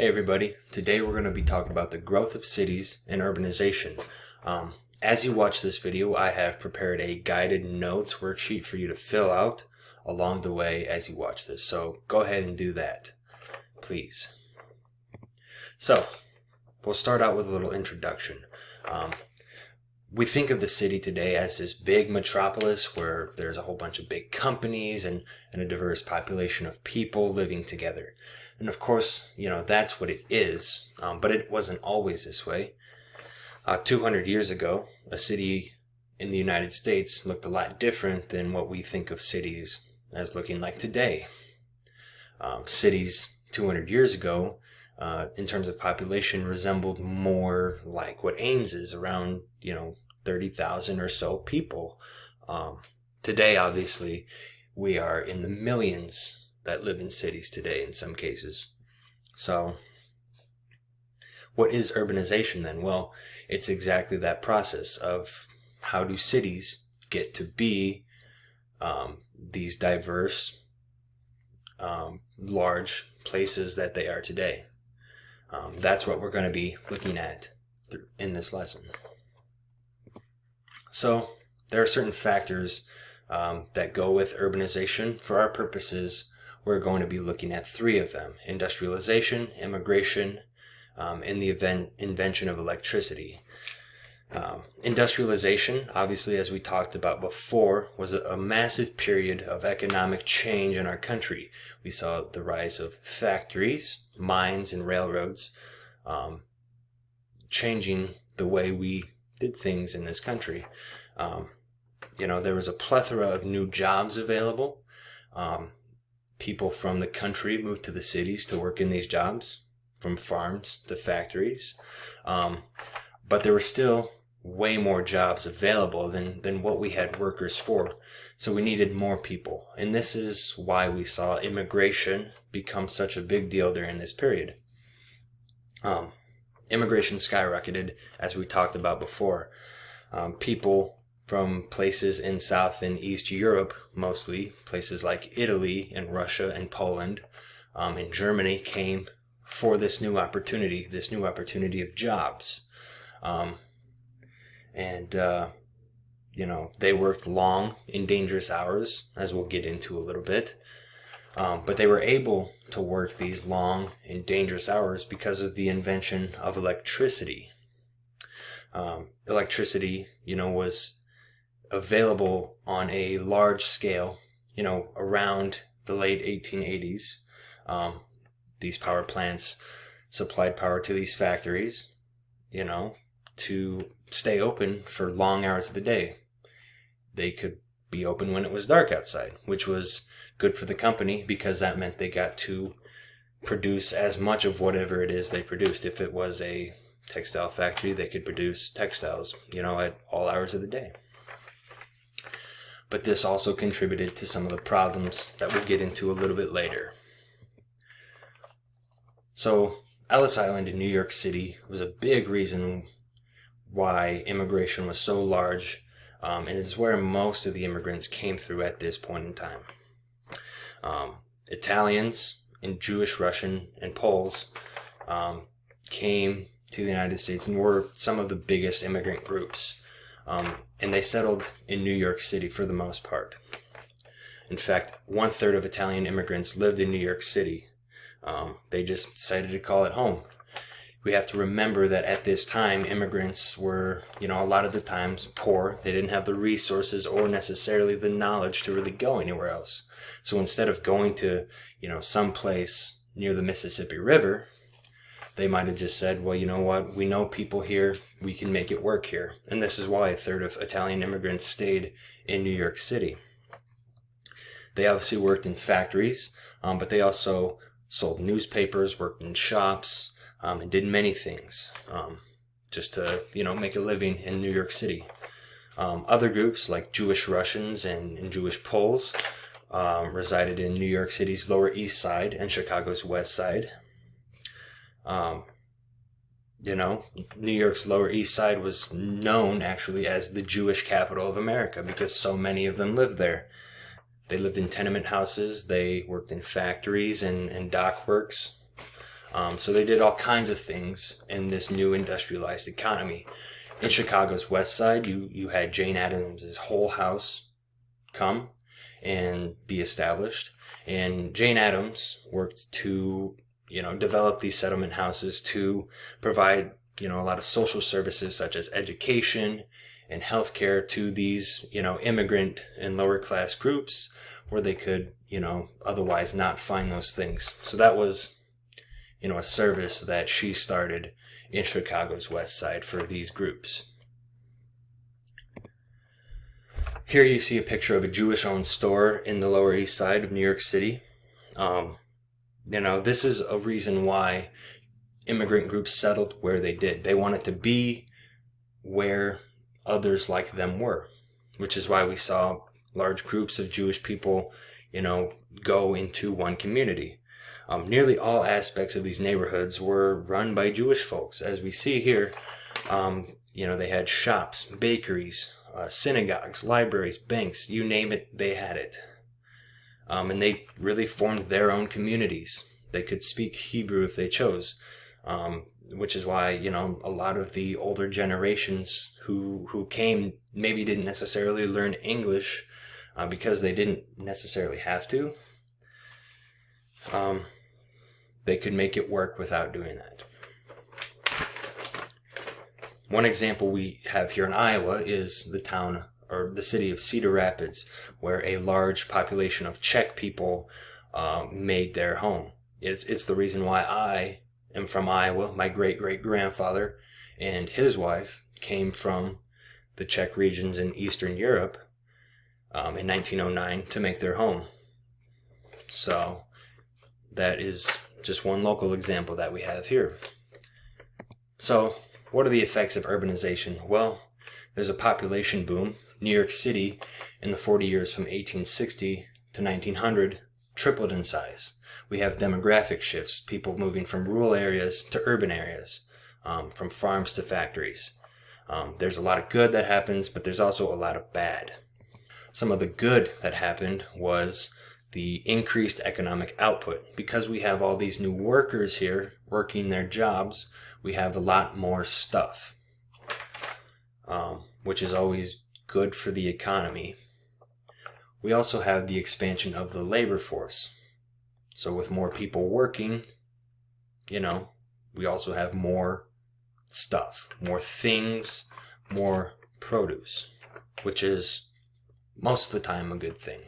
Hey everybody, today we're going to be talking about the growth of cities and urbanization. As you watch this video, I have prepared a guided notes worksheet for you to fill out along the way as you watch this. So go ahead and do that, please. So we'll start out with a little introduction. We think of the city today as this big metropolis where there's a whole bunch of big companies and a diverse population of people living together. And of course, that's what it is, but it wasn't always this way. 200 years ago, a city in the United States looked a lot different than what we think of cities as looking like today. Cities 200 years ago, in terms of population, resembled more like what Ames is, around 30,000 or so people. Today, obviously, we are in the millions that live in cities today in some cases. So what is urbanization then? Well, it's exactly that process of how do cities get to be these diverse, large places that they are today. That's what we're going to be looking at in this lesson. So there are certain factors that go with urbanization. For our purposes, we're going to be looking at three of them: industrialization, immigration, and the invention of electricity. Industrialization, obviously, as we talked about before, was a massive period of economic change in our country. We saw the rise of factories, mines, and railroads, changing the way we did things in this country. There was a plethora of new jobs available. People from the country moved to the cities to work in these jobs, from farms to factories. But there were still way more jobs available than what we had workers for. So we needed more people. And this is why we saw immigration become such a big deal during this period. Immigration skyrocketed, as we talked about before. People from places in South and East Europe, mostly places like Italy and Russia and Poland and Germany, came for this new opportunity of jobs. They worked long and dangerous hours, as we'll get into a little bit. But they were able to work these long and dangerous hours because of the invention of electricity. Electricity, was available on a large scale, around the late 1880s. These power plants supplied power to these factories, to stay open for long hours of the day. They could be open when it was dark outside, which was good for the company because that meant they got to produce as much of whatever it is they produced. If it was a textile factory, they could produce textiles, at all hours of the day. But this also contributed to some of the problems that we'll get into a little bit later. So Ellis Island in New York City was a big reason why immigration was so large, and it's where most of the immigrants came through at this point in time. Italians and Jewish, Russian, and Poles came to the United States and were some of the biggest immigrant groups. And they settled in New York City for the most part. In fact, 1/3 of Italian immigrants lived in New York City. They just decided to call it home. We have to remember that at this time, immigrants were, a lot of the times poor. They didn't have the resources or necessarily the knowledge to really go anywhere else. So instead of going to, some place near the Mississippi River, they might have just said, well, you know what? We know people here. We can make it work here. And this is why 1/3 of Italian immigrants stayed in New York City. They obviously worked in factories, but they also sold newspapers, worked in shops, and did many things just to, make a living in New York City. Other groups like Jewish Russians and Jewish Poles resided in New York City's Lower East Side and Chicago's West Side. New York's Lower East Side was known actually as the Jewish capital of America because so many of them lived there. They lived in tenement houses, they worked in factories and dock works. So they did all kinds of things in this new industrialized economy. In Chicago's West Side, you had Jane Addams's whole house come and be established. And Jane Addams worked to, develop these settlement houses to provide, a lot of social services such as education and healthcare to these, immigrant and lower class groups where they could, otherwise not find those things. So that was, a service that she started in Chicago's West Side for these groups. Here you see a picture of a Jewish-owned store in the Lower East Side of New York City. This is a reason why immigrant groups settled where they did. They wanted to be where others like them were, which is why we saw large groups of Jewish people, go into one community. Nearly all aspects of these neighborhoods were run by Jewish folks. As we see here, they had shops, bakeries, synagogues, libraries, banks, you name it, they had it. And they really formed their own communities. They could speak Hebrew if they chose, which is why, a lot of the older generations who came maybe didn't necessarily learn English because they didn't necessarily have to. They could make it work without doing that. One example we have here in Iowa is the town or the city of Cedar Rapids, where a large population of Czech people made their home. It's the reason why I am from Iowa. My great-great-grandfather and his wife came from the Czech regions in Eastern Europe in 1909 to make their home. So that is just one local example that we have here. So what are the effects of urbanization? Well, there's a population boom. New York City in the 40 years from 1860 to 1900 tripled in size. We have demographic shifts, people moving from rural areas to urban areas, from farms to factories. There's a lot of good that happens, but there's also a lot of bad. Some of the good that happened was the increased economic output. Because we have all these new workers here working their jobs, we have a lot more stuff, which is always good for the economy. We also have the expansion of the labor force. So with more people working, we also have more stuff, more things, more produce, which is most of the time a good thing.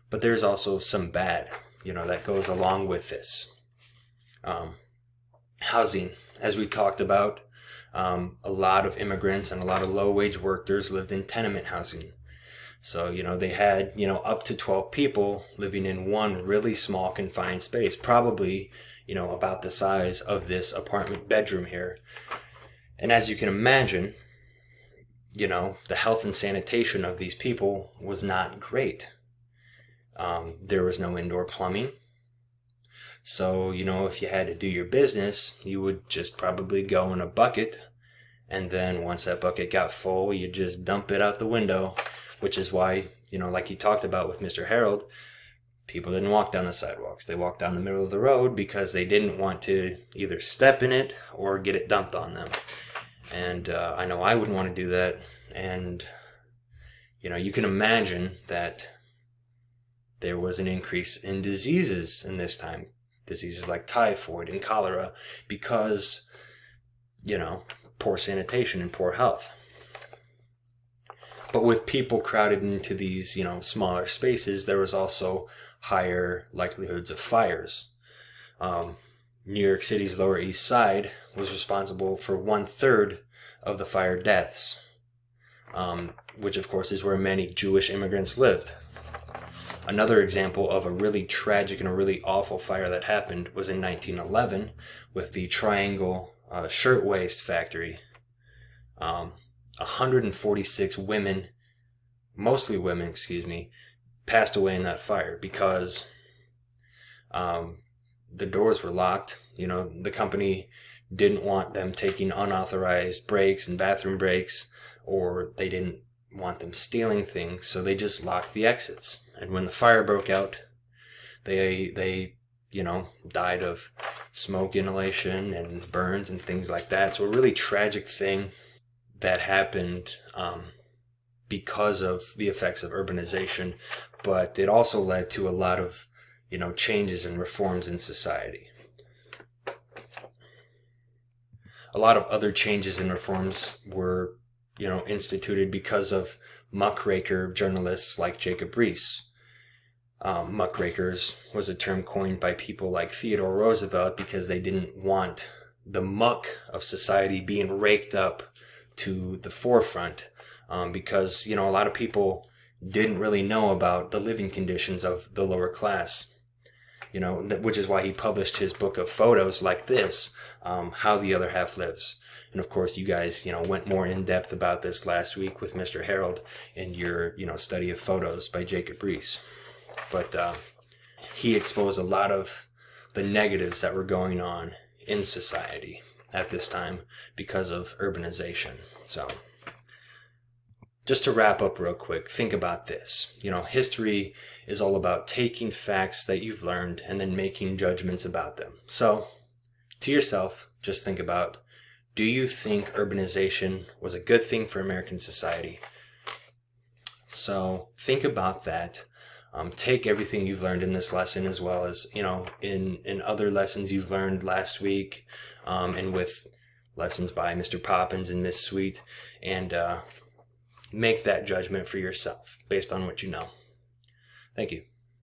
But there's also some bad, that goes along with this. Housing, as we talked about, a lot of immigrants and a lot of low-wage workers lived in tenement housing. So, they had, up to 12 people living in one really small confined space, probably, about the size of this apartment bedroom here. And as you can imagine, the health and sanitation of these people was not great. There was no indoor plumbing. So, if you had to do your business, you would just probably go in a bucket. And then once that bucket got full, you just dump it out the window, which is why, like you talked about with Mr. Harold, people didn't walk down the sidewalks. They walked down the middle of the road because they didn't want to either step in it or get it dumped on them. And I know I wouldn't want to do that. And, you can imagine that there was an increase in diseases in this time. Diseases like typhoid and cholera because, poor sanitation and poor health. But with people crowded into these, smaller spaces, there was also higher likelihoods of fires. New York City's Lower East Side was responsible for 1/3 of the fire deaths, which of course is where many Jewish immigrants lived. Another example of a really tragic and a really awful fire that happened was in 1911 with the Triangle Shirtwaist Factory. 146 women, mostly women, passed away in that fire because the doors were locked. The company didn't want them taking unauthorized breaks and bathroom breaks, or they didn't want them stealing things, so they just locked the exits. And when the fire broke out, they died of smoke inhalation and burns and things like that. So a really tragic thing that happened because of the effects of urbanization, but it also led to a lot of, changes and reforms in society. A lot of other changes and reforms were, instituted because of muckraker journalists like Jacob Riis. Muckrakers was a term coined by people like Theodore Roosevelt because they didn't want the muck of society being raked up to the forefront, because, a lot of people didn't really know about the living conditions of the lower class, which is why he published his book of photos like this, How the Other Half Lives. And of course, you guys, went more in depth about this last week with Mr. Harold in your, study of photos by Jacob Riis. But he exposed a lot of the negatives that were going on in society at this time because of urbanization. So just to wrap up real quick, think about this. History is all about taking facts that you've learned and then making judgments about them. So to yourself, just think about, do you think urbanization was a good thing for American society? So think about that. Take everything you've learned in this lesson as well as, in other lessons you've learned last week, and with lessons by Mr. Poppins and Miss Sweet, and make that judgment for yourself based on what you know. Thank you.